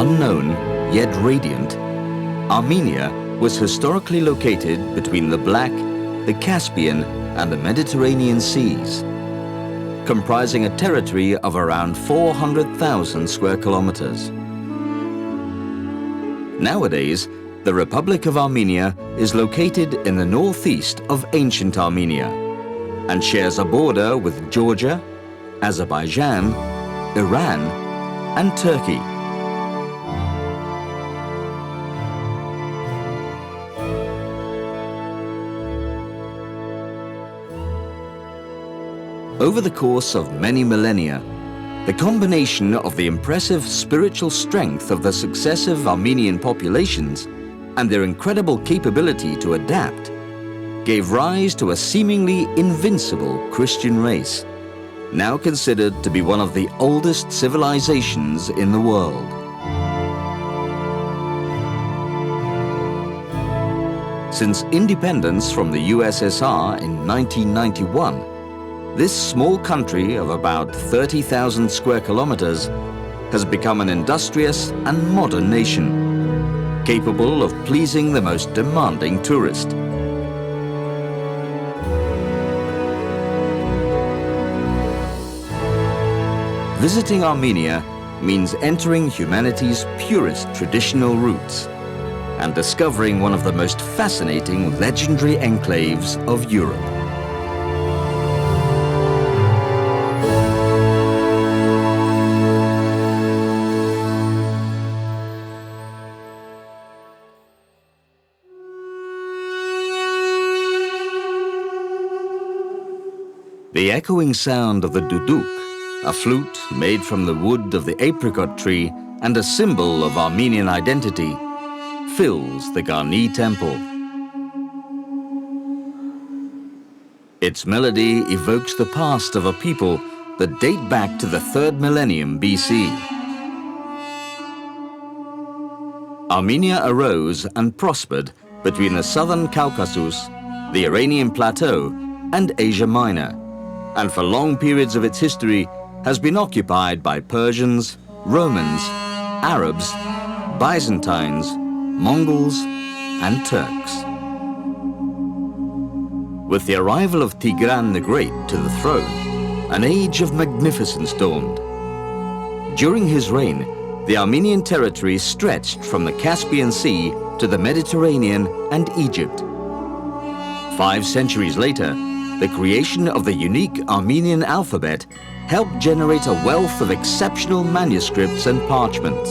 Unknown, yet radiant, Armenia was historically located between the Black, the Caspian, and the Mediterranean seas, comprising a territory of around 400,000 square kilometers. Nowadays, the Republic of Armenia is located in the northeast of ancient Armenia and shares a border with Georgia, Azerbaijan, Iran, and Turkey. Over the course of many millennia, the combination of the impressive spiritual strength of the successive Armenian populations and their incredible capability to adapt gave rise to a seemingly invincible Christian race, now considered to be one of the oldest civilizations in the world. Since independence from the USSR in 1991, this small country of about 30,000 square kilometers has become an industrious and modern nation, capable of pleasing the most demanding tourist. Visiting Armenia means entering humanity's purest traditional roots and discovering one of the most fascinating legendary enclaves of Europe. The echoing sound of the duduk, a flute made from the wood of the apricot tree and a symbol of Armenian identity, fills the Garni temple. Its melody evokes the past of a people that date back to the 3rd millennium BC. Armenia arose and prospered between the southern Caucasus, the Iranian plateau, and Asia Minor, and for long periods of its history has been occupied by Persians, Romans, Arabs, Byzantines, Mongols, and Turks. With the arrival of Tigran the Great to the throne, an age of magnificence dawned. During his reign, the Armenian territory stretched from the Caspian Sea to the Mediterranean and Egypt. 5 centuries later, the creation of the unique Armenian alphabet helped generate a wealth of exceptional manuscripts and parchments.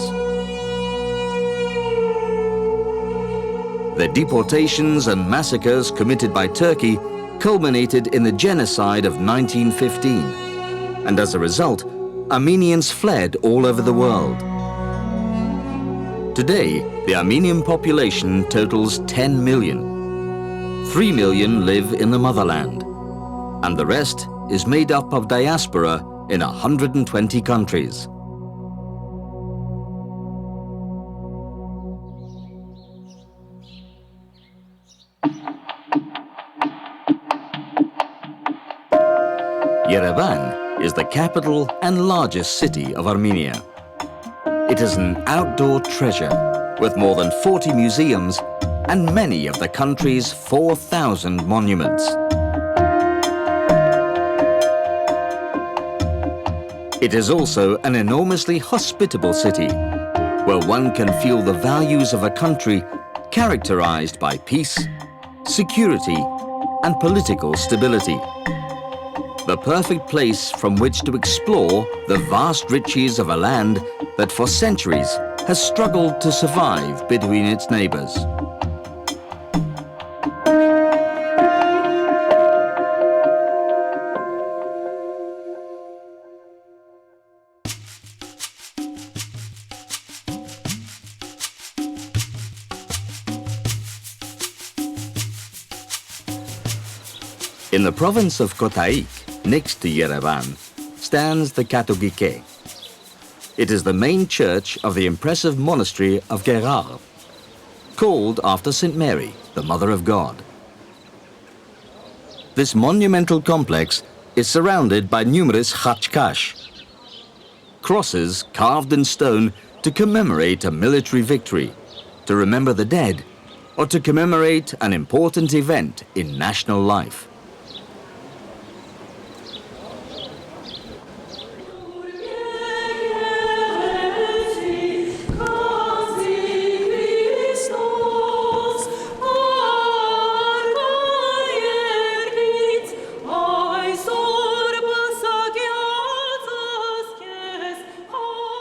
The deportations and massacres committed by Turkey culminated in the genocide of 1915, and as a result, Armenians fled all over the world. Today, the Armenian population totals 10 million. 3 million live in the motherland, and the rest is made up of diaspora in 120 countries. Yerevan is the capital and largest city of Armenia. It is an outdoor treasure with more than 40 museums and many of the country's 4,000 monuments. It is also an enormously hospitable city, where one can feel the values of a country characterized by peace, security, and political stability. The perfect place from which to explore the vast riches of a land that for centuries has struggled to survive between its neighbors. In the province of Kotaik, next to Yerevan, stands the Katogike. It is the main church of the impressive monastery of Gerar, called after St. Mary, the Mother of God. This monumental complex is surrounded by numerous khachkash, crosses carved in stone to commemorate a military victory, to remember the dead, or to commemorate an important event in national life.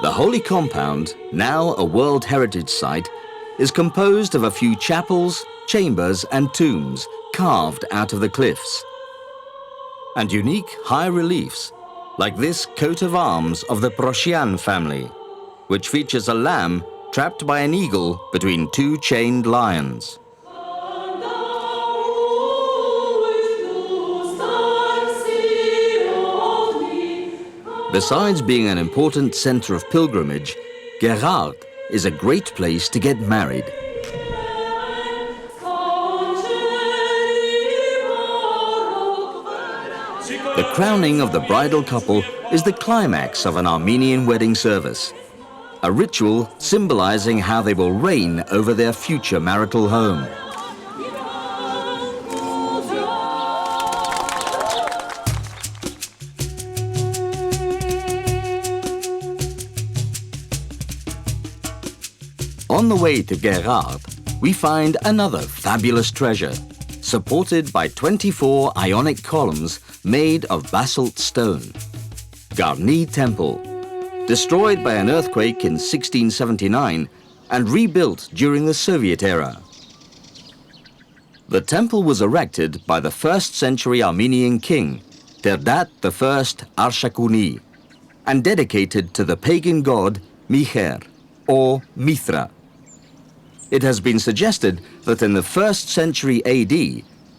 The Holy Compound, now a World Heritage Site, is composed of a few chapels, chambers and tombs carved out of the cliffs, and unique high reliefs like this coat of arms of the Proscian family, which features a lamb trapped by an eagle between two chained lions. Besides being an important center of pilgrimage, Urartu is a great place to get married. The crowning of the bridal couple is the climax of an Armenian wedding service, a ritual symbolizing how they will reign over their future marital home. On the way to Urartu, we find another fabulous treasure, supported by 24 Ionic columns made of basalt stone. Garni Temple, destroyed by an earthquake in 1679 and rebuilt during the Soviet era. The temple was erected by the 1st century Armenian king, Terdat I Arshakuni, and dedicated to the pagan god Miher, or Mithra. It has been suggested that in the 1st century AD,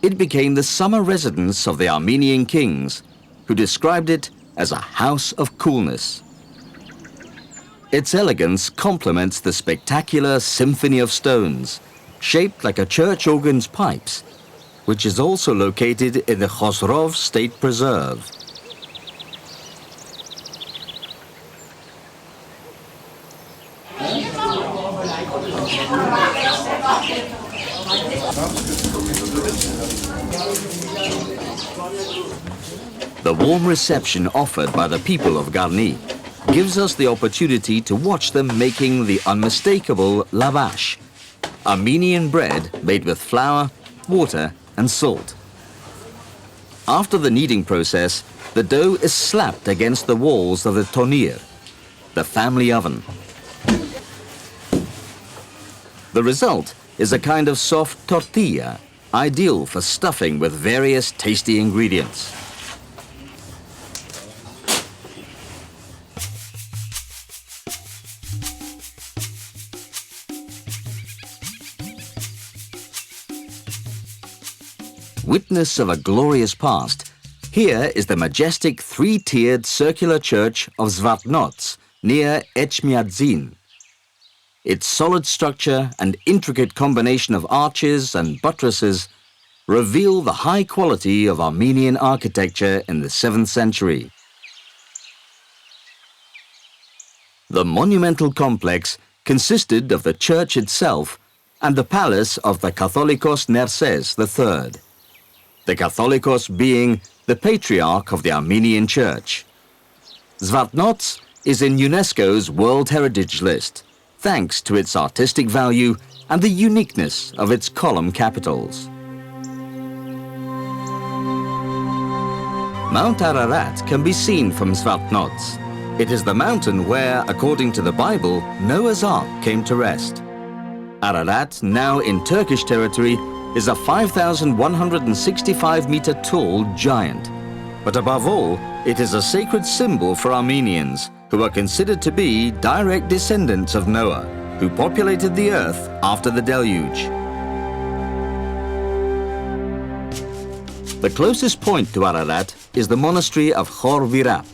it became the summer residence of the Armenian kings, who described it as a house of coolness. Its elegance complements the spectacular symphony of stones, shaped like a church organ's pipes, which is also located in the Khosrov State Preserve. The warm reception offered by the people of Garni gives us the opportunity to watch them making the unmistakable lavash, Armenian bread made with flour, water and salt. After the kneading process, the dough is slapped against the walls of the tonir, the family oven. The result is a kind of soft tortilla, ideal for stuffing with various tasty ingredients. Witness of a glorious past, here is the majestic three-tiered circular church of Zvartnots near Echmiadzin. Its solid structure and intricate combination of arches and buttresses reveal the high quality of Armenian architecture in the 7th century. The monumental complex consisted of the church itself and the palace of the Catholicos Nerses III, the Catholicos being the patriarch of the Armenian Church. Zvartnots is in UNESCO's World Heritage List, thanks to its artistic value and the uniqueness of its column capitals. Mount Ararat can be seen from Zvartnots. It is the mountain where, according to the Bible, Noah's Ark came to rest. Ararat, now in Turkish territory, is a 5,165-meter tall giant. But above all, it is a sacred symbol for Armenians, who are considered to be direct descendants of Noah, who populated the earth after the deluge. The closest point to Ararat is the monastery of Khor Virap.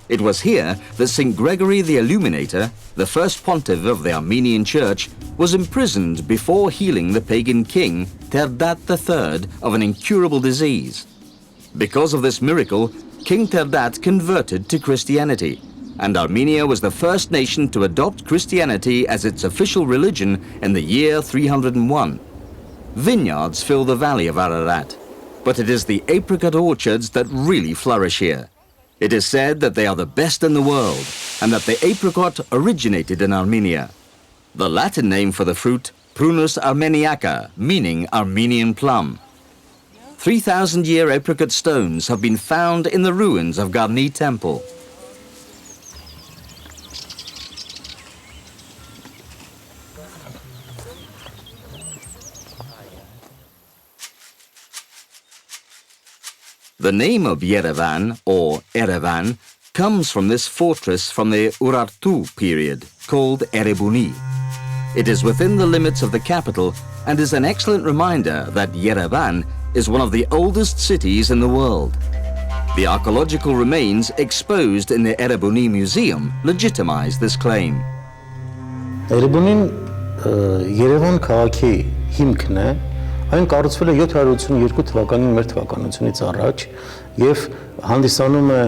It was here that St. Gregory the Illuminator, the first pontiff of the Armenian Church, was imprisoned before healing the pagan king Terdat III of an incurable disease. Because of this miracle, King Terdat converted to Christianity, and Armenia was the first nation to adopt Christianity as its official religion in the year 301. Vineyards fill the valley of Ararat, but it is the apricot orchards that really flourish here. It is said that they are the best in the world, and that the apricot originated in Armenia. The Latin name for the fruit, Prunus armeniaca, meaning Armenian plum. 3,000-year apricot stones have been found in the ruins of Garni Temple. The name of Yerevan, or Erevan, comes from this fortress from the Urartu period, called Erebuni. It is within the limits of the capital and is an excellent reminder that Yerevan is one of the oldest cities in the world. The archaeological remains exposed in the Erebuni Museum legitimize this claim. Erebunin Yerevan քաղաքի հիմքն է, այն կառուցվել է 782 թվականին մեր թվականությունից առաջ եւ հանդիսանում է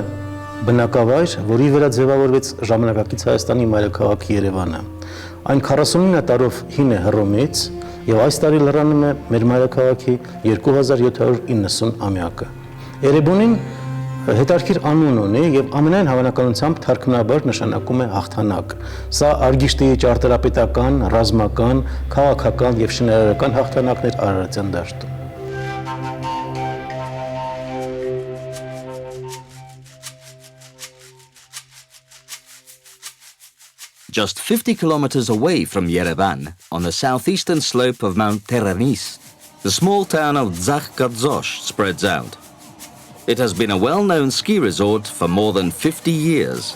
բնակավայր, որի վրա ձևավորվեց ժամանակակից Հայաստանի մայրաքաղաք Երևանը։ Այն 49 տարով հին է Հռոմից եւ այս տարի լրանում է մեր մայրաքաղաքի 2790 ամյակը։ Էրեբունին հետարքիր անուն ունի եւ ամենայն հավանականությամբ թարգմանաբար նշանակում է հաղթանակ։ Սա Արգիշտի ճարտարապետական, ռազմական, քաղաքական եւ շինարարական հաղթանակներ Արարատյան դաշտում։ Just 50 kilometers away from Yerevan, on the southeastern slope of Mount Teranis, the small town of Zakhkadzosh spreads out. It has been a well-known ski resort for more than 50 years.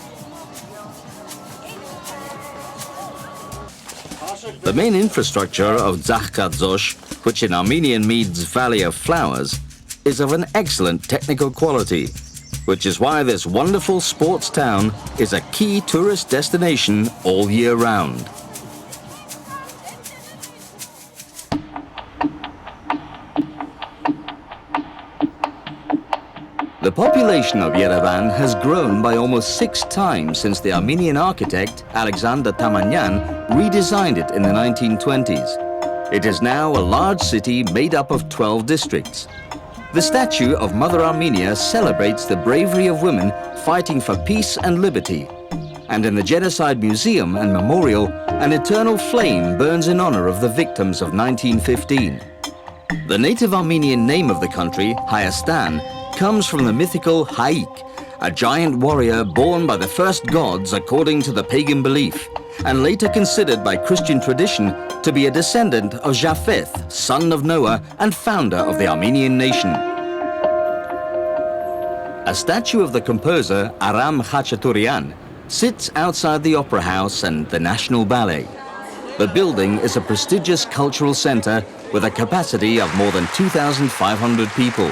The main infrastructure of Zakhkadzosh, which in Armenian means Valley of Flowers, is of an excellent technical quality, which is why this wonderful sports town is a key tourist destination all year round. The population of Yerevan has grown by almost 6 times since the Armenian architect Alexander Tamanyan redesigned it in the 1920s. It is now a large city made up of 12 districts. The statue of Mother Armenia celebrates the bravery of women fighting for peace and liberty. And in the Genocide Museum and Memorial, an eternal flame burns in honor of the victims of 1915. The native Armenian name of the country, Hayastan, comes from the mythical Haik, a giant warrior born by the first gods according to the pagan belief, and later considered by Christian tradition to be a descendant of Japheth, son of Noah and founder of the Armenian nation. A statue of the composer Aram Khachaturian sits outside the Opera House and the National Ballet. The building is a prestigious cultural center with a capacity of more than 2,500 people.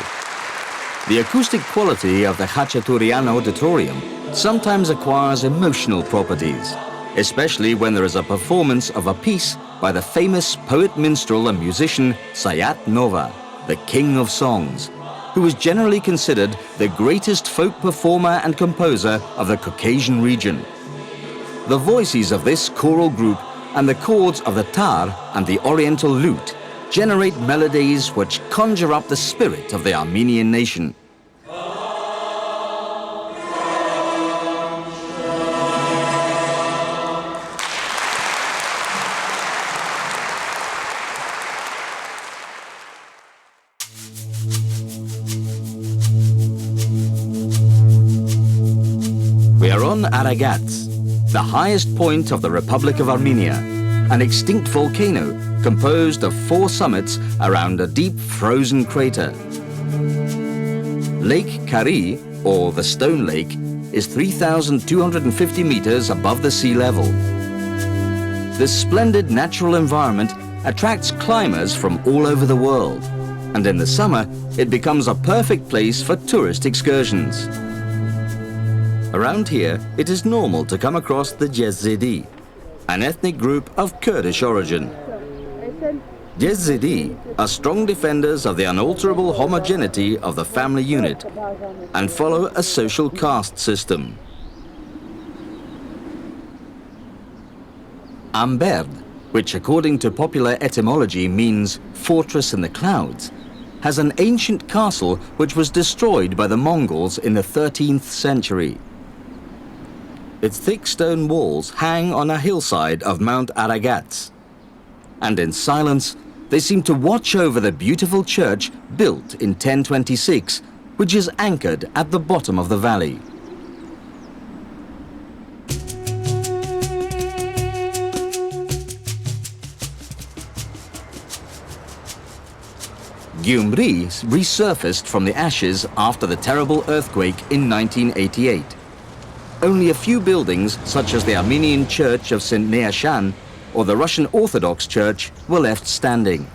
The acoustic quality of the Khachaturian auditorium sometimes acquires emotional properties, especially when there is a performance of a piece by the famous poet, minstrel and musician Sayat Nova, the king of songs, who is generally considered the greatest folk performer and composer of the Caucasian region. The voices of this choral group and the chords of the tar and the oriental lute generate melodies which conjure up the spirit of the Armenian nation. We are on Aragats, the highest point of the Republic of Armenia, an extinct volcano composed of 4 summits around a deep frozen crater. Lake Kari, or the Stone Lake, is 3,250 meters above the sea level. This splendid natural environment attracts climbers from all over the world, and in the summer it becomes a perfect place for tourist excursions. Around here, it is normal to come across the Jezidi, an ethnic group of Kurdish origin. Jezidi are strong defenders of the unalterable homogeneity of the family unit and follow a social caste system. Amberd, which according to popular etymology means fortress in the clouds, has an ancient castle which was destroyed by the Mongols in the 13th century. Its thick stone walls hang on a hillside of Mount Aragats, and in silence they seem to watch over the beautiful church built in 1026, which is anchored at the bottom of the valley. Gyumri resurfaced from the ashes after the terrible earthquake in 1988. Only a few buildings, such as the Armenian Church of St. Neashan or the Russian Orthodox Church, were left standing.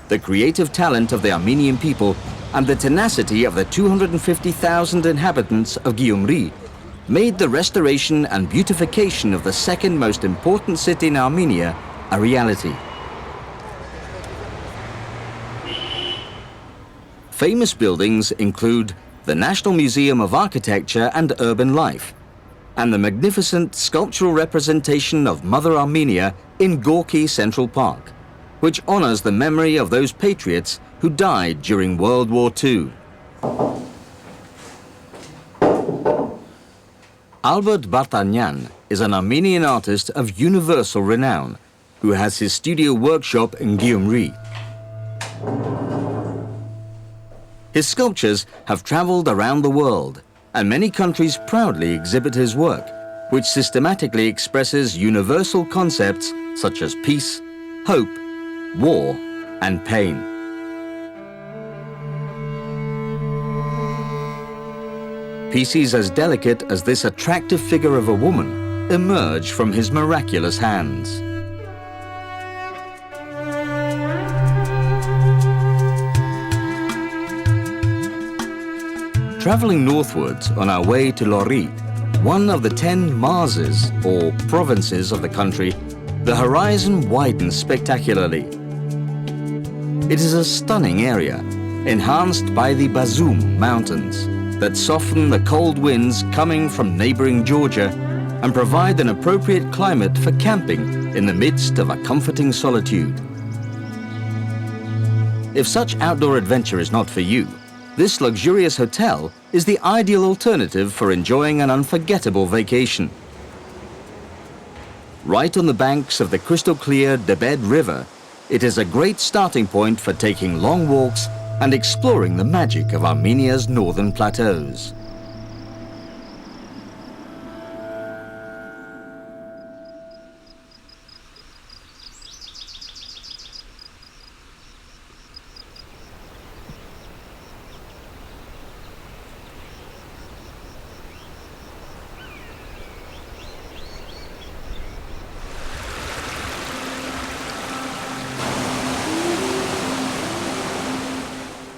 The creative talent of the Armenian people and the tenacity of the 250,000 inhabitants of Gyumri made the restoration and beautification of the second most important city in Armenia a reality. Famous buildings include the National Museum of Architecture and Urban Life, and the magnificent sculptural representation of Mother Armenia in Gorky Central Park, which honors the memory of those patriots who died during World War II. Albert Bartanyan is an Armenian artist of universal renown who has his studio workshop in Gyumri. His sculptures have traveled around the world, and many countries proudly exhibit his work, which systematically expresses universal concepts such as peace, hope, war, and pain. Pieces as delicate as this attractive figure of a woman emerge from his miraculous hands. Traveling northwards on our way to Lori, one of the 10 Marses, or provinces of the country, the horizon widens spectacularly. It is a stunning area, enhanced by the Bazum Mountains, that soften the cold winds coming from neighboring Georgia and provide an appropriate climate for camping in the midst of a comforting solitude. If such outdoor adventure is not for you, this luxurious hotel is the ideal alternative for enjoying an unforgettable vacation. Right on the banks of the crystal-clear Debed River, it is a great starting point for taking long walks and exploring the magic of Armenia's northern plateaus.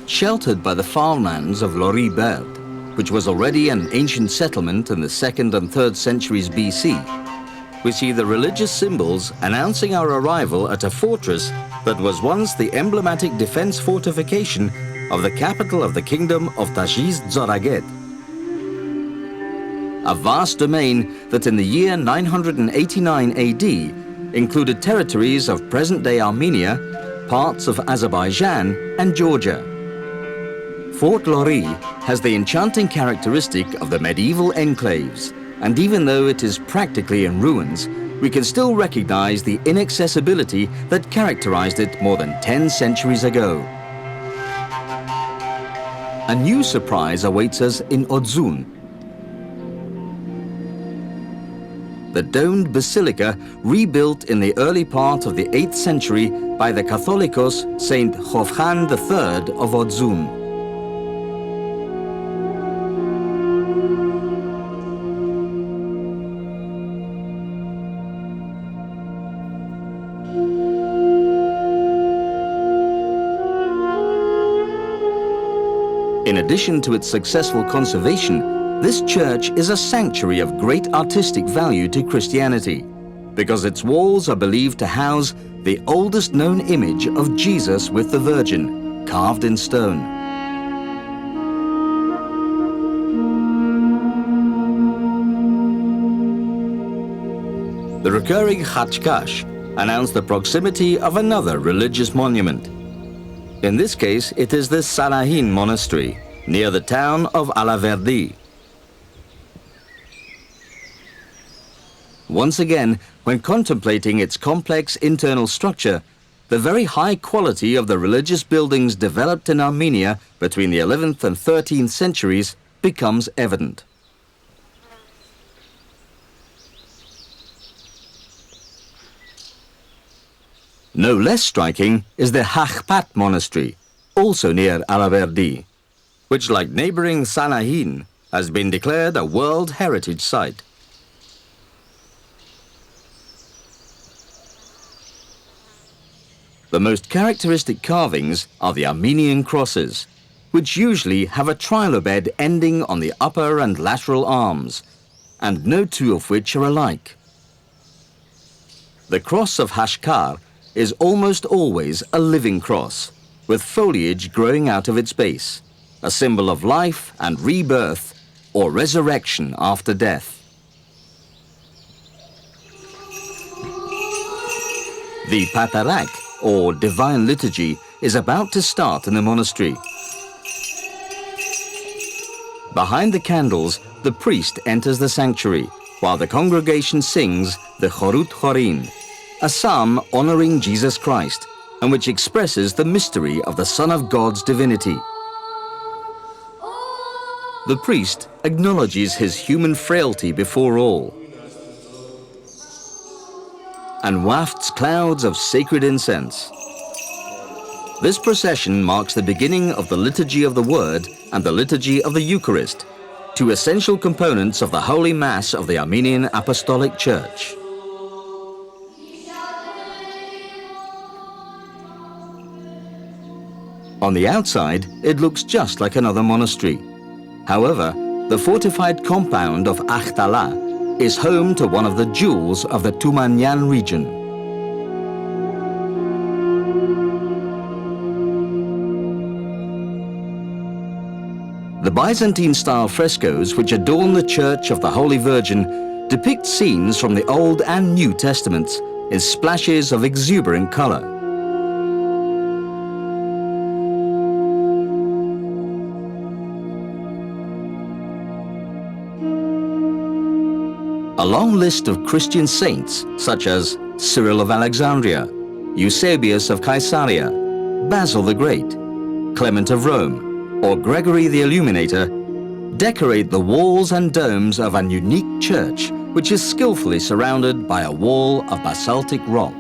Sheltered by the farmlands of Lori Berd, which was already an ancient settlement in the 2nd and 3rd centuries BC, we see the religious symbols announcing our arrival at a fortress that was once the emblematic defense fortification of the capital of the Kingdom of Tajiz Zoraget. A vast domain that in the year 989 AD included territories of present-day Armenia, parts of Azerbaijan and Georgia. Fort Lori has the enchanting characteristic of the medieval enclaves, and even though it is practically in ruins, we can still recognize the inaccessibility that characterized it more than 10 centuries ago. A new surprise awaits us in Odzun. The domed basilica, rebuilt in the early part of the 8th century by the Catholicos Saint Hovhan III of Odzun. In addition to its successful conservation, this church is a sanctuary of great artistic value to Christianity, because its walls are believed to house the oldest known image of Jesus with the Virgin, carved in stone. The recurring Khachkash announced the proximity of another religious monument. In this case, it is the Sanahin monastery, near the town of Alaverdi. Once again, when contemplating its complex internal structure, the very high quality of the religious buildings developed in Armenia between the 11th and 13th centuries becomes evident. No less striking is the Hakhpat monastery, also near Alaverdi, which, like neighboring Sanahin, has been declared a World Heritage Site. The most characteristic carvings are the Armenian crosses, which usually have a trilobed ending on the upper and lateral arms, and no two of which are alike. The cross of Hashkar is almost always a living cross, with foliage growing out of its base, a symbol of life and rebirth or resurrection after death. The Patarak, or Divine Liturgy, is about to start in the monastery. Behind the candles, the priest enters the sanctuary, while the congregation sings the Chorut Chorin, a psalm honoring Jesus Christ, and which expresses the mystery of the Son of God's divinity. The priest acknowledges his human frailty before all, and wafts clouds of sacred incense. This procession marks the beginning of the Liturgy of the Word and the Liturgy of the Eucharist, two essential components of the Holy Mass of the Armenian Apostolic Church. On the outside, it looks just like another monastery. However, the fortified compound of Akhtala is home to one of the jewels of the Tumanyan region. The Byzantine-style frescoes which adorn the Church of the Holy Virgin depict scenes from the Old and New Testaments in splashes of exuberant color. A long list of Christian saints, such as Cyril of Alexandria, Eusebius of Caesarea, Basil the Great, Clement of Rome, or Gregory the Illuminator, decorate the walls and domes of an unique church which is skillfully surrounded by a wall of basaltic rock.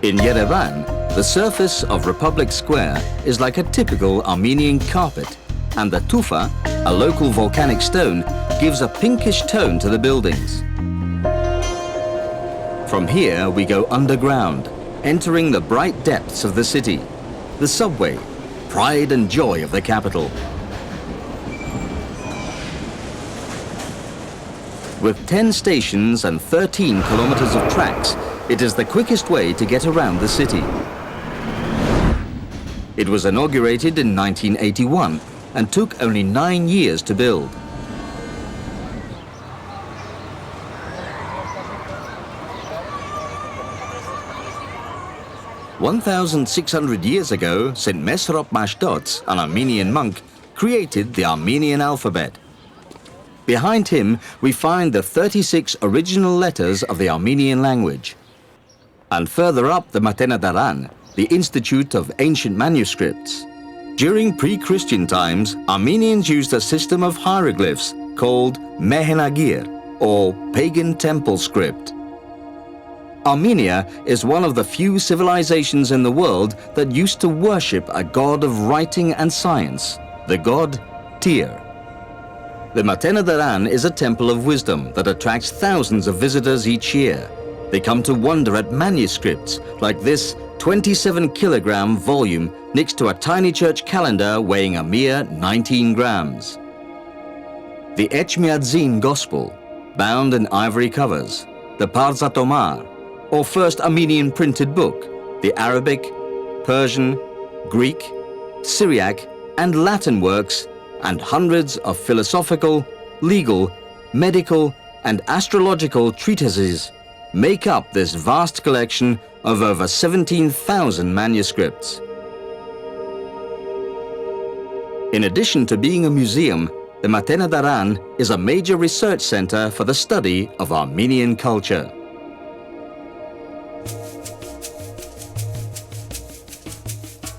In Yerevan, the surface of Republic Square is like a typical Armenian carpet, and the tufa, a local volcanic stone, gives a pinkish tone to the buildings. From here we go underground, entering the bright depths of the city, the subway, pride and joy of the capital. With 10 stations and 13 kilometers of tracks, it is the quickest way to get around the city. It was inaugurated in 1981 and took only 9 years to build. "1,600 years ago, St. Mesrop Mashtots, an Armenian monk, created the Armenian alphabet. Behind him, we find the 36 original letters of the Armenian language. And further up the Matenadaran, the Institute of Ancient Manuscripts. During pre-Christian times, Armenians used a system of hieroglyphs called Mehenagir, or pagan temple script. Armenia is one of the few civilizations in the world that used to worship a god of writing and science, the god Tyr. The Matenadaran is a temple of wisdom that attracts thousands of visitors each year. They come to wonder at manuscripts like this 27-kilogram volume next to a tiny church calendar weighing a mere 19 grams. The Echmiadzin Gospel, bound in ivory covers, the Parzatomar, or first Armenian printed book, the Arabic, Persian, Greek, Syriac, and Latin works, and hundreds of philosophical, legal, medical, and astrological treatises make up this vast collection of over 17,000 manuscripts. In addition to being a museum, the Matena Daran is a major research center for the study of Armenian culture.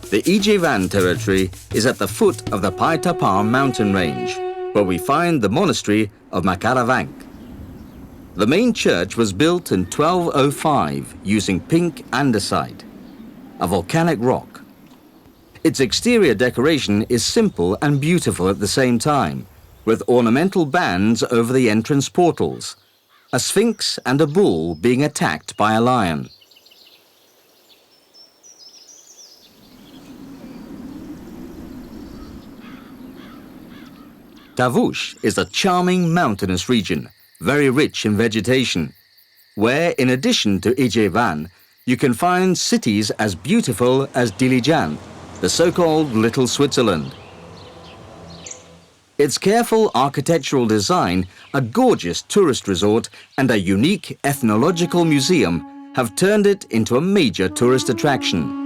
The Ijevan territory is at the foot of the Paitapar mountain range, where we find the monastery of Makaravank. The main church was built in 1205 using pink andesite, a volcanic rock. Its exterior decoration is simple and beautiful at the same time, with ornamental bands over the entrance portals, a sphinx and a bull being attacked by a lion. Tavush is a charming mountainous region, very rich in vegetation, where in addition to Ijevan, you can find cities as beautiful as Dilijan, the so-called Little Switzerland. Its careful architectural design, a gorgeous tourist resort, and a unique ethnological museum have turned it into a major tourist attraction.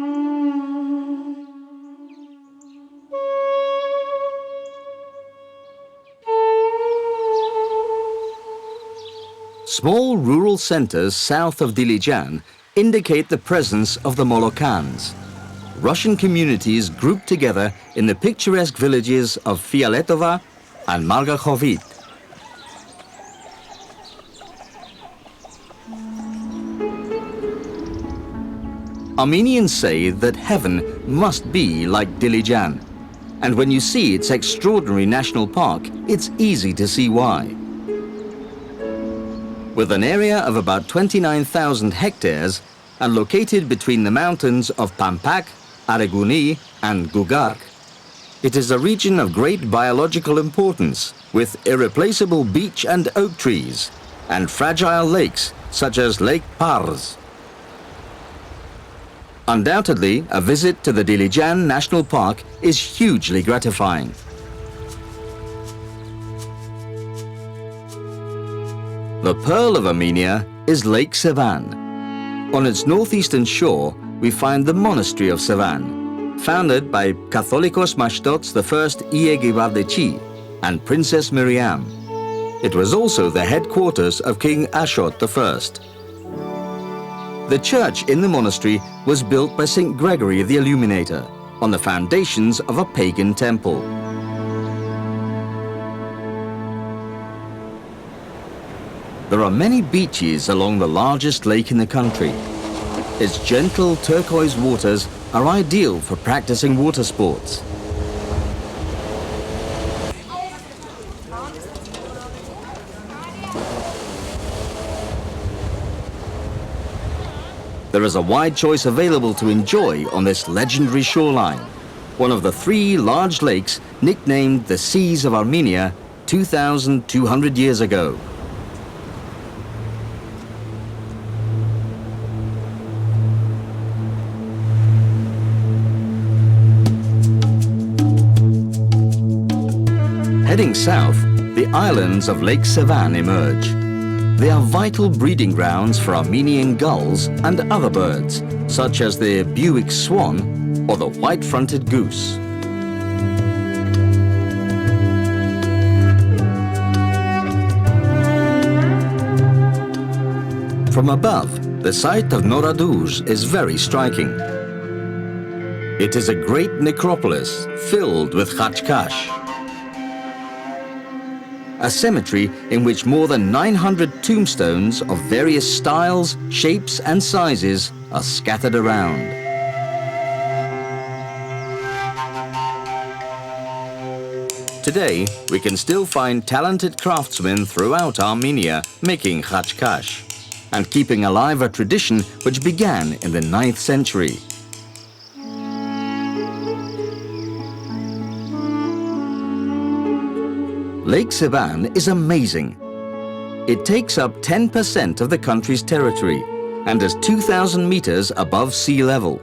Small rural centers south of Dilijan indicate the presence of the Molokans, Russian communities grouped together in the picturesque villages of Fialetova and Margachovit. Armenians say that heaven must be like Dilijan, and when you see its extraordinary national park, it's easy to see why. With an area of about 29,000 hectares and located between the mountains of Pampak, Areguni and Gugark, it is a region of great biological importance with irreplaceable beech and oak trees and fragile lakes such as Lake Pars. Undoubtedly, a visit to the Dilijan National Park is hugely gratifying. The pearl of Armenia is Lake Sevan. On its northeastern shore, we find the monastery of Sevan, founded by Catholicos Mashtots I Iegibardeci and Princess Miriam. It was also the headquarters of King Ashot I. The church in the monastery was built by St. Gregory the Illuminator on the foundations of a pagan temple. There are many beaches along the largest lake in the country. Its gentle turquoise waters are ideal for practicing water sports. There is a wide choice available to enjoy on this legendary shoreline, one of the 3 large lakes nicknamed the Seas of Armenia 2,200 years ago. Heading south, the islands of Lake Sevan emerge. They are vital breeding grounds for Armenian gulls and other birds, such as the Buick swan or the white-fronted goose. From above, the site of Noraduz is very striking. It is a great necropolis filled with khachkash, a cemetery in which more than 900 tombstones of various styles, shapes and sizes are scattered around. Today, we can still find talented craftsmen throughout Armenia making khachkash and keeping alive a tradition which began in the 9th century. Lake Sevan is amazing. It takes up 10% of the country's territory and is 2,000 meters above sea level.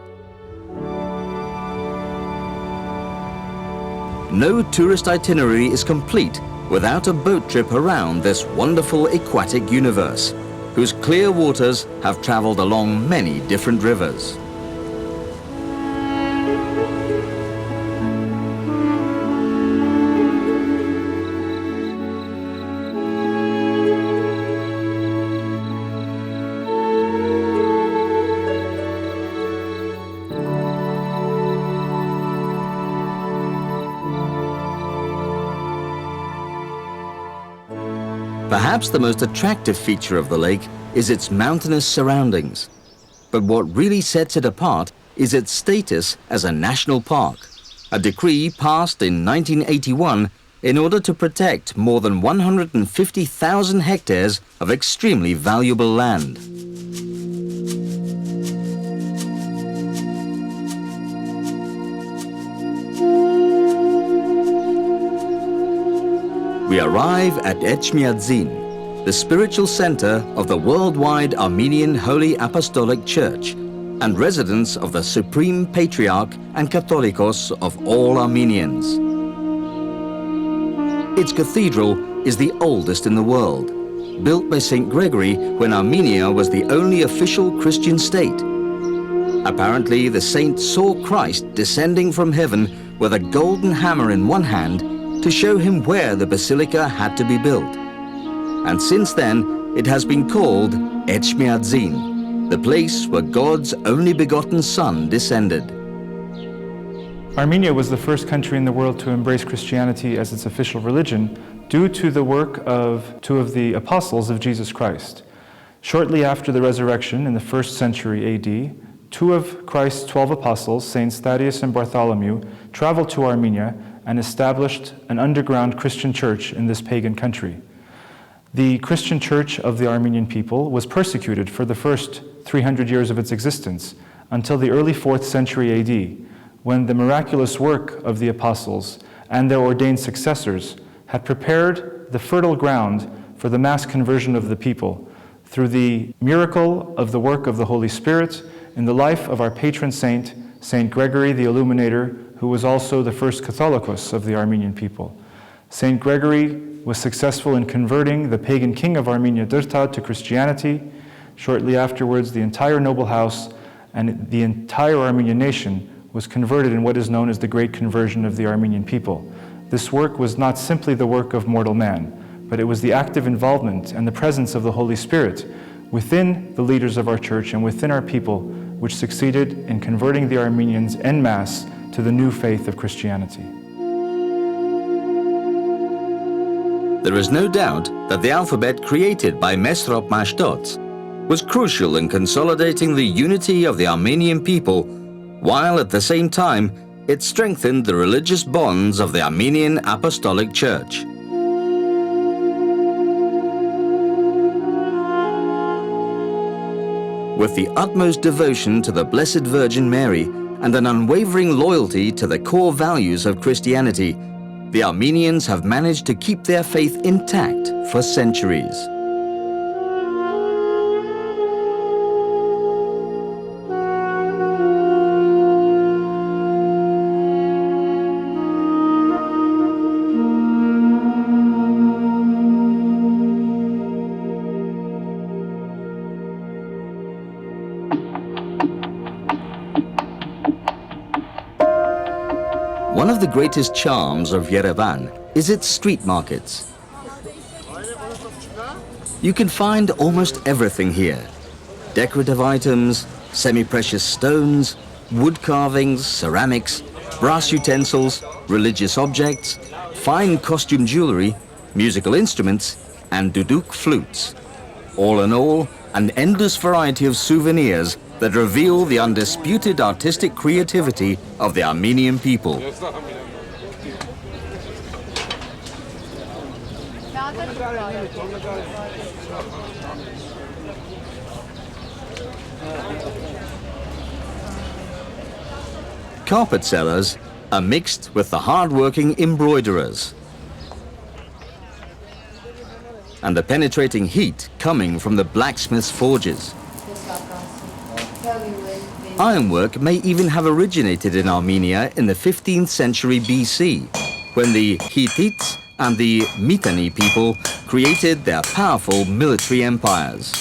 no tourist itinerary is complete without a boat trip around this wonderful aquatic universe, whose clear waters have traveled along many different rivers. Perhaps the most attractive feature of the lake is its mountainous surroundings. But what really sets it apart is its status as a national park, a decree passed in 1981 in order to protect more than 150,000 hectares of extremely valuable land. We arrive at Etchmiadzin, the spiritual center of the worldwide Armenian Holy Apostolic Church and residence of the Supreme Patriarch and Catholicos of all Armenians. Its cathedral is the oldest in the world, built by St. Gregory when Armenia was the only official Christian state. Apparently, the saint saw Christ descending from heaven with a golden hammer in one hand to show him where the basilica had to be built. And since then, it has been called Etchmiadzin, the place where God's only begotten Son descended. Armenia was the first country in the world to embrace Christianity as its official religion due to the work of two of the apostles of Jesus Christ. Shortly after the resurrection in the 1st century AD, two of Christ's 12 apostles, Saints Thaddeus and Bartholomew, traveled to Armenia and established an underground Christian church in this pagan country. The Christian church of the Armenian people was persecuted for the first 300 years of its existence until the early 4th century AD, when the miraculous work of the apostles and their ordained successors had prepared the fertile ground for the mass conversion of the people through the miracle of the work of the Holy Spirit in the life of our patron saint, Saint Gregory the Illuminator, who was also the first Catholicos of the Armenian people. Saint Gregory was successful in converting the pagan king of Armenia, Urartu, to Christianity. Shortly afterwards, the entire noble house and the entire Armenian nation was converted in what is known as the Great Conversion of the Armenian people. This work was not simply the work of mortal man, but it was the active involvement and the presence of the Holy Spirit within the leaders of our church and within our people, which succeeded in converting the Armenians en masse to the new faith of Christianity. There is no doubt that the alphabet created by Mesrop Mashtots was crucial in consolidating the unity of the Armenian people, while at the same time it strengthened the religious bonds of the Armenian Apostolic Church. With the utmost devotion to the Blessed Virgin Mary and an unwavering loyalty to the core values of Christianity, the Armenians have managed to keep their faith intact for centuries. One of the greatest charms of Yerevan is its street markets. You can find almost everything here. Decorative items, semi-precious stones, wood carvings, ceramics, brass utensils, religious objects, fine costume jewelry, musical instruments, and duduk flutes. All in all, an endless variety of souvenirs that reveal the undisputed artistic creativity of the Armenian people. Carpet sellers are mixed with the hard-working embroiderers, and the penetrating heat coming from the blacksmith's forges. Ironwork may even have originated in Armenia in the 15th century BC, when the Hittites and the Mitanni people created their powerful military empires.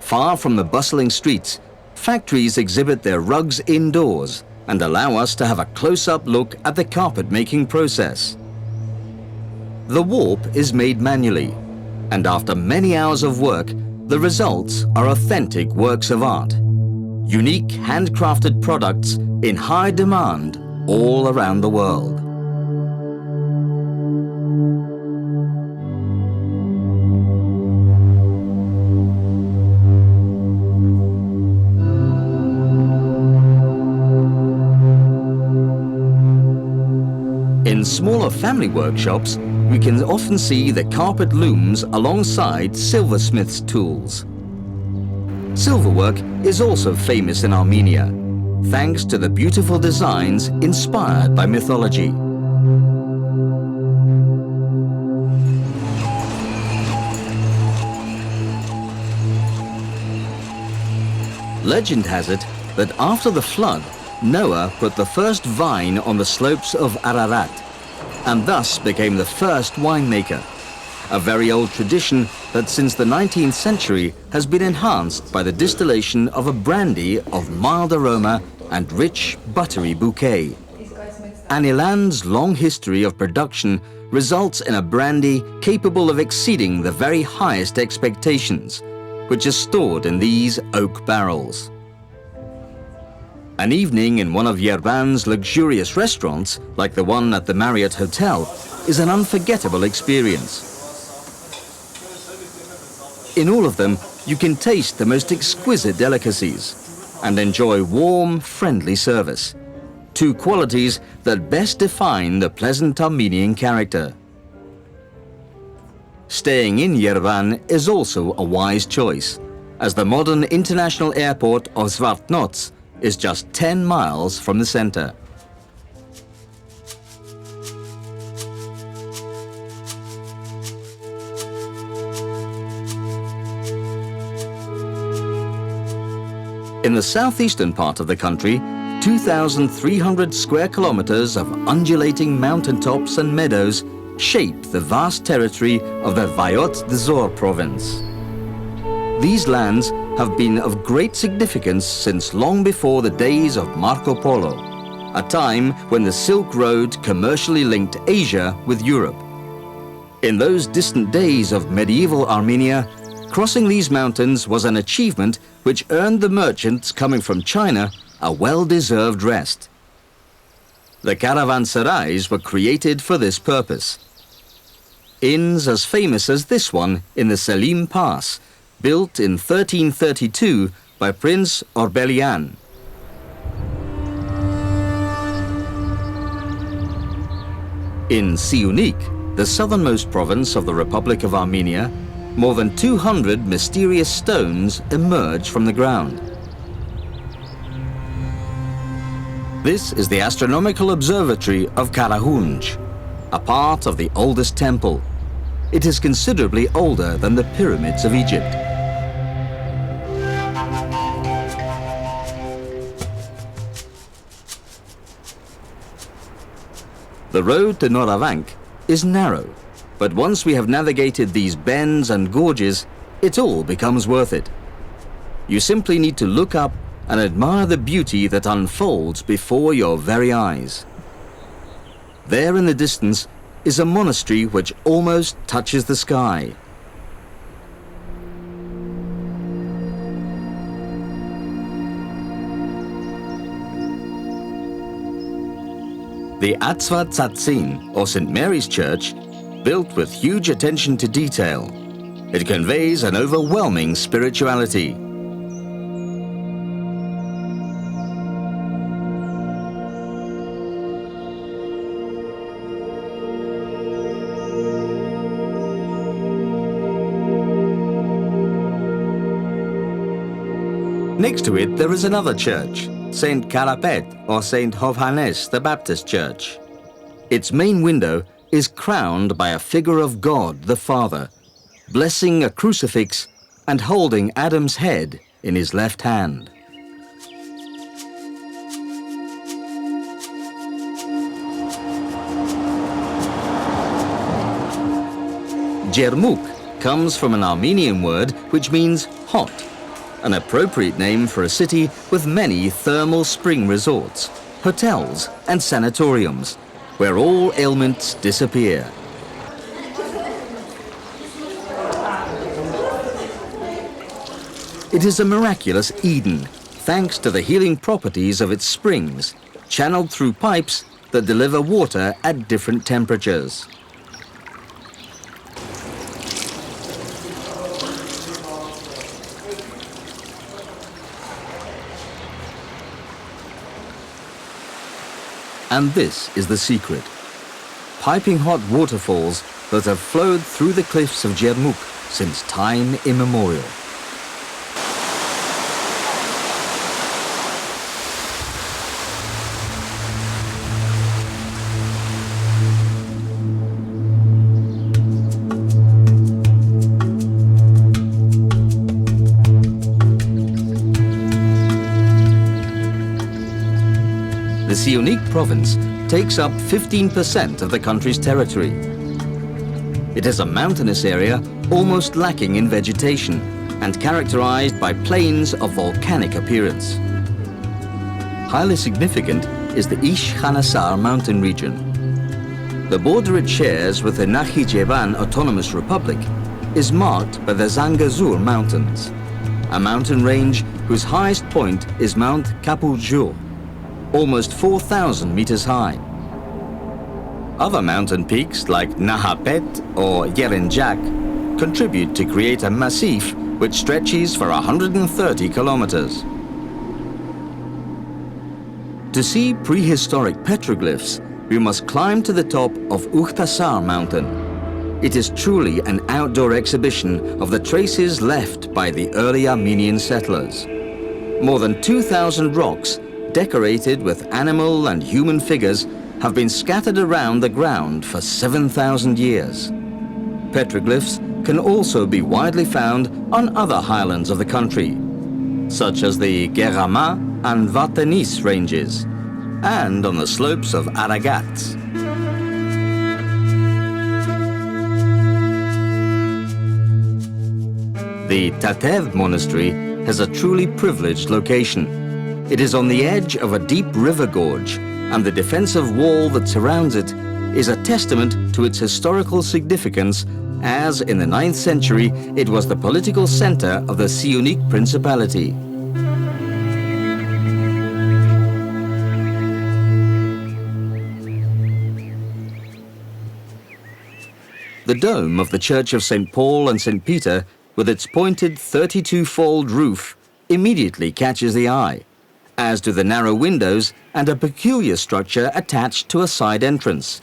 Far from the bustling streets, factories exhibit their rugs indoors and allow us to have a close-up look at the carpet-making process. The warp is made manually, and after many hours of work, the results are authentic works of art. Unique handcrafted products in high demand all around the world. In smaller family workshops, we can often see the carpet looms alongside silversmith's tools. Silverwork is also famous in Armenia, thanks to the beautiful designs inspired by mythology. Legend has it that after the flood, Noah put the first vine on the slopes of Ararat, and thus became the first winemaker, a very old tradition that since the 19th century has been enhanced by the distillation of a brandy of mild aroma and rich buttery bouquet. An eland's long history of production results in a brandy capable of exceeding the very highest expectations, which is stored in these oak barrels. An evening in one of Yerevan's luxurious restaurants, like the one at the Marriott Hotel, is an unforgettable experience. In all of them, you can taste the most exquisite delicacies and enjoy warm, friendly service, two qualities that best define the pleasant Armenian character. Staying in Yerevan is also a wise choice, as the modern international airport of Zvartnots is just 10 miles from the center. In the southeastern part of the country, 2,300 square kilometers of undulating mountaintops and meadows shape the vast territory of the Vayot Dzor province. These lands have been of great significance since long before the days of Marco Polo, a time when the Silk Road commercially linked Asia with Europe. In those distant days of medieval Armenia, crossing these mountains was an achievement which earned the merchants coming from China a well-deserved rest. The caravanserais were created for this purpose. Inns as famous as this one in the Selim Pass, built in 1332 by Prince Orbelian. In Siunik, the southernmost province of the Republic of Armenia, more than 200 mysterious stones emerge from the ground. This is the astronomical observatory of Karahunj, a part of the oldest temple. It is considerably older than the pyramids of Egypt. The road to Noravank is narrow, but once we have navigated these bends and gorges, it all becomes worth it. You simply need to look up and admire the beauty that unfolds before your very eyes. There in the distance is a monastery which almost touches the sky. The Atzva Tzatzin, or St. Mary's Church, built with huge attention to detail. It conveys an overwhelming spirituality. Next to it, there is another church, St. Karapet or St. Hovhannes the Baptist Church. Its main window is crowned by a figure of God the Father, blessing a crucifix and holding Adam's head in his left hand. Jermuk comes from an Armenian word which means hot, an appropriate name for a city with many thermal spring resorts, hotels and sanatoriums, where all ailments disappear. It is a miraculous Eden, thanks to the healing properties of its springs, channeled through pipes that deliver water at different temperatures. And this is the secret. Piping hot waterfalls that have flowed through the cliffs of Jermuk since time immemorial. The Siunik province takes up 15% of the country's territory. It is a mountainous area almost lacking in vegetation and characterized by plains of volcanic appearance. Highly significant is the Ish Khanasar mountain region. The border it shares with the Nakhichevan Autonomous Republic is marked by the Zangezur Mountains, a mountain range whose highest point is Mount Kapurjur, almost 4,000 meters high. Other mountain peaks like Nahapet or Yerenjak contribute to create a massif which stretches for 130 kilometers. To see prehistoric petroglyphs, we must climb to the top of Ukhtasar mountain. It is truly an outdoor exhibition of the traces left by the early Armenian settlers. More than 2,000 rocks decorated with animal and human figures have been scattered around the ground for 7,000 years. Petroglyphs can also be widely found on other highlands of the country, such as the Gerama and Vartanis ranges, and on the slopes of Aragat. The Tatev monastery has a truly privileged location. It is on the edge of a deep river gorge, and the defensive wall that surrounds it is a testament to its historical significance, as in the 9th century it was the political center of the Siunik principality. The dome of the Church of St. Paul and St. Peter, with its pointed 32-fold roof, immediately catches the eye, as do the narrow windows and a peculiar structure attached to a side entrance.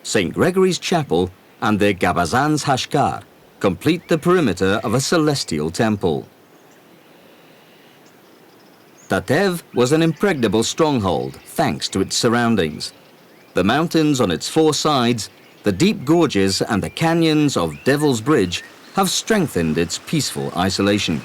St. Gregory's Chapel and the Gabazans Hashkar complete the perimeter of a celestial temple. Tatev was an impregnable stronghold thanks to its surroundings. The mountains on its 4 sides, the deep gorges and the canyons of Devil's Bridge have strengthened its peaceful isolation.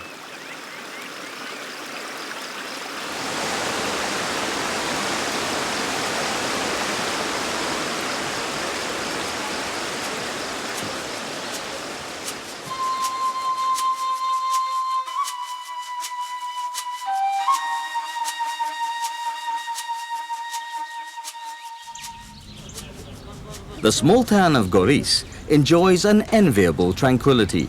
The small town of Goris enjoys an enviable tranquility.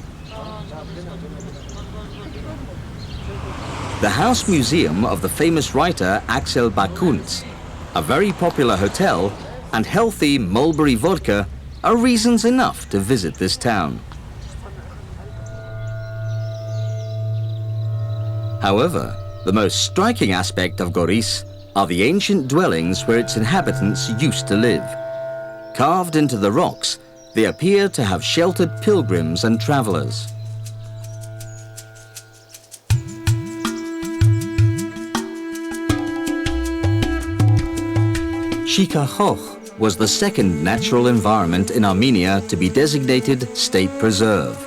The House Museum of the famous writer Axel Bakuntz, a very popular hotel, and healthy mulberry vodka are reasons enough to visit this town. However, the most striking aspect of Goris are the ancient dwellings where its inhabitants used to live. Carved into the rocks, they appear to have sheltered pilgrims and travelers. Shikachoch was the second natural environment in Armenia to be designated state preserve.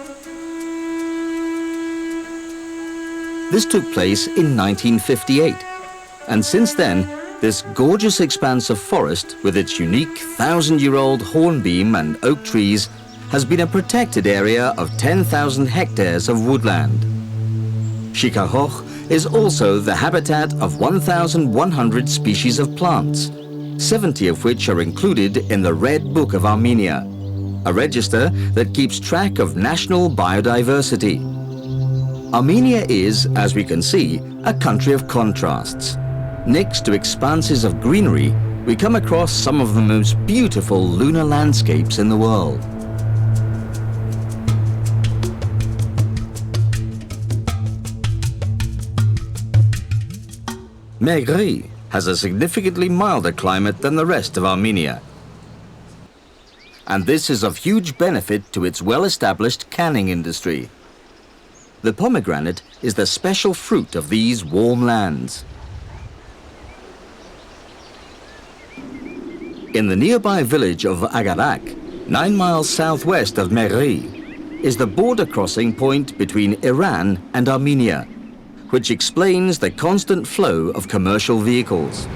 This took place in 1958, and since then, this gorgeous expanse of forest with its unique 1,000-year-old hornbeam and oak trees has been a protected area of 10,000 hectares of woodland. Shikahoch is also the habitat of 1,100 species of plants, 70 of which are included in the Red Book of Armenia, a register that keeps track of national biodiversity. Armenia is, as we can see, a country of contrasts. Next to expanses of greenery, we come across some of the most beautiful lunar landscapes in the world. Megri has a significantly milder climate than the rest of Armenia. And this is of huge benefit to its well-established canning industry. The pomegranate is the special fruit of these warm lands. In the nearby village of Agarak, 9 miles southwest of Megri, is the border crossing point between Iran and Armenia, which explains the constant flow of commercial vehicles.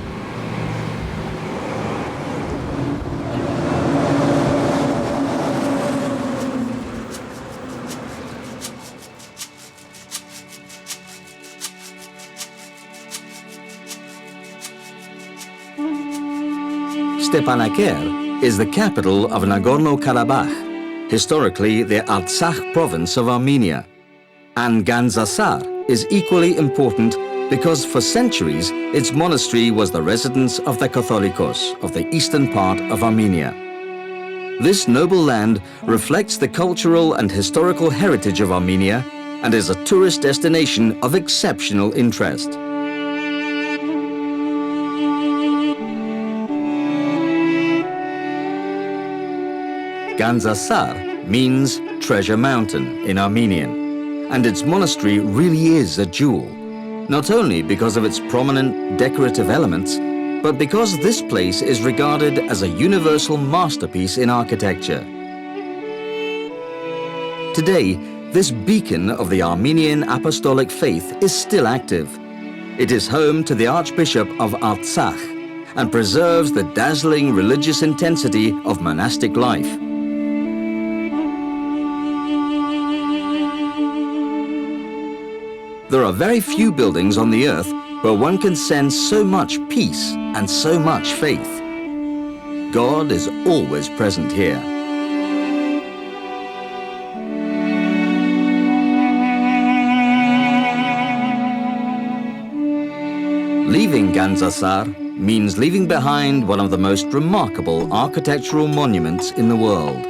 Stepanakert is the capital of Nagorno-Karabakh, historically the Artsakh province of Armenia. And Gandzasar is equally important because for centuries its monastery was the residence of the Catholicos of the eastern part of Armenia. This noble land reflects the cultural and historical heritage of Armenia and is a tourist destination of exceptional interest. Gandzasar means treasure mountain in Armenian, and its monastery really is a jewel, not only because of its prominent decorative elements, but because this place is regarded as a universal masterpiece in architecture. Today, this beacon of the Armenian apostolic faith is still active. It is home to the Archbishop of Artsakh and preserves the dazzling religious intensity of monastic life. There are very few buildings on the earth where one can sense so much peace and so much faith. God is always present here. Leaving Gandzasar means leaving behind one of the most remarkable architectural monuments in the world.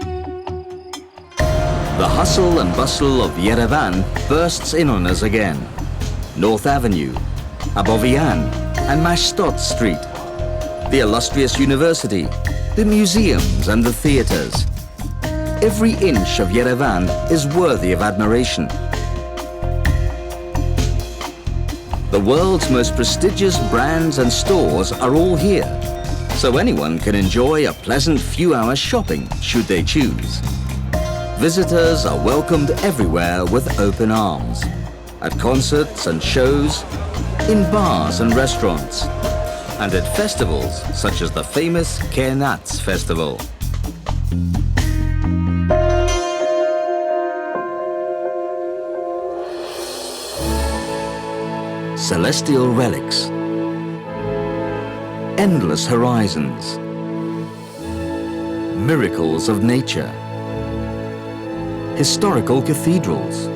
The hustle and bustle of Yerevan bursts in on us again. North Avenue, Abovian and Mashtot Street, the illustrious university, the museums and the theatres. Every inch of Yerevan is worthy of admiration. The world's most prestigious brands and stores are all here, so anyone can enjoy a pleasant few hours shopping should they choose. Visitors are welcomed everywhere with open arms, at concerts and shows, in bars and restaurants, and at festivals such as the famous Kernats Festival. Celestial relics, endless horizons, miracles of nature, historical cathedrals,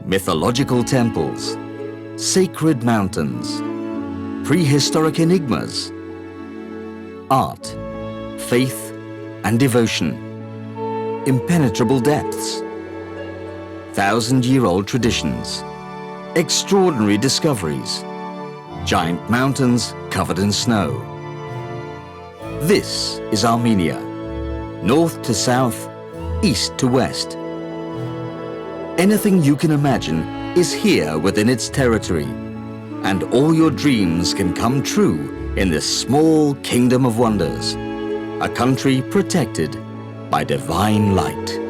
mythological temples, sacred mountains, prehistoric enigmas, art, faith and devotion, impenetrable depths, 1,000-year-old traditions, extraordinary discoveries, giant mountains covered in snow. This is Armenia, north to south, east to west. Anything you can imagine is here within its territory, and all your dreams can come true in this small kingdom of wonders, a country protected by divine light.